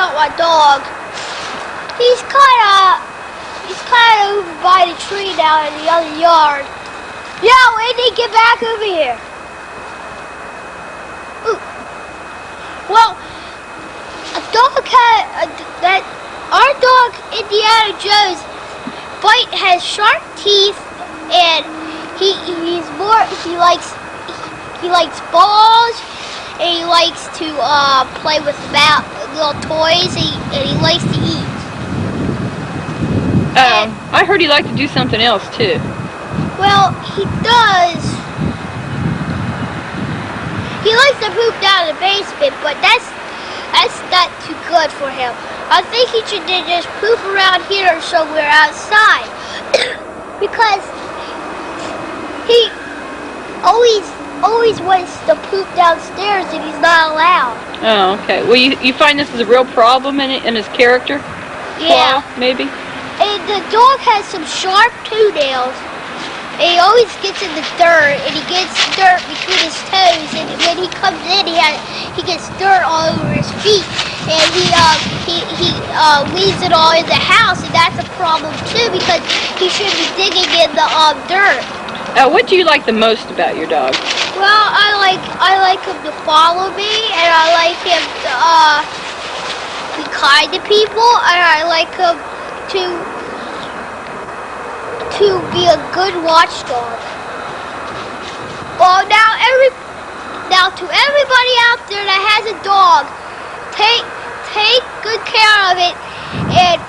about my dog. He's kinda over by the tree now in the other yard. Yeah, Indy, get back over here. Ooh. Well, a dog our dog Indiana Joe's has sharp teeth, and he likes balls, and he likes to play with little toys, and he likes to eat. I heard he liked to do something else too. Well, he does. He likes to poop down in the basement, but that's not too good for him. I think he should just poop around here or somewhere outside, because he always wants to poop downstairs and he's not allowed. Oh, okay. Well, you find this is a real problem in his character? Yeah. Flaw, maybe? And the dog has some sharp toenails, and he always gets in the dirt, and he gets dirt between his toes, and when he comes in, he gets dirt all over his feet, and he leaves it all in the house, and that's a problem too, because he should be digging in the dirt. What do you like the most about your dog? Well, I like him to follow me, and I like him to be kind to people, and I like him to be a good watchdog. Well, now to everybody out there that has a dog, take good care of it and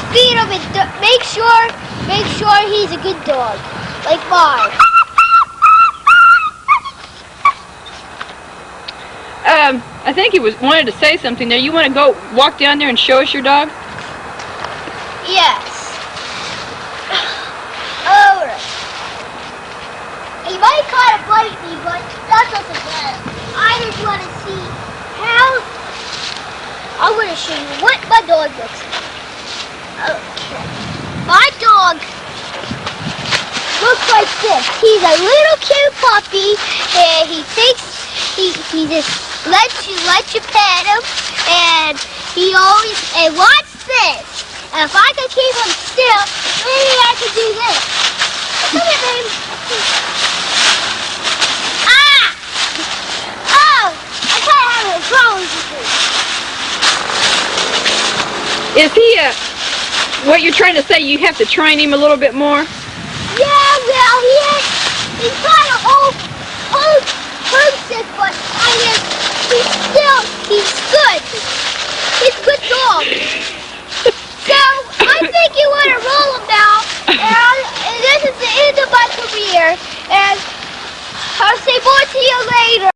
feed him, and make sure he's a good dog, like mine. I think he wanted to say something there. You want to go walk down there and show us your dog? Yes. Alright. He might kind of bite me, but that doesn't matter. I just want to see how... I'm going to show you what my dog looks like. Okay. My dog looks like this. He's a little cute puppy, and he just lets you pet him, and watch this. And if I could keep him still, maybe I could do this. Look at him. Ah! Oh! I kind of have a problem with this. Is he, what you're trying to say, you have to train him a little bit more? Yeah, well, he's kind of homesick, but he's good. He's a good dog. So, I think you want to roll him now, and this is the end of my career, and I'll say more to you later.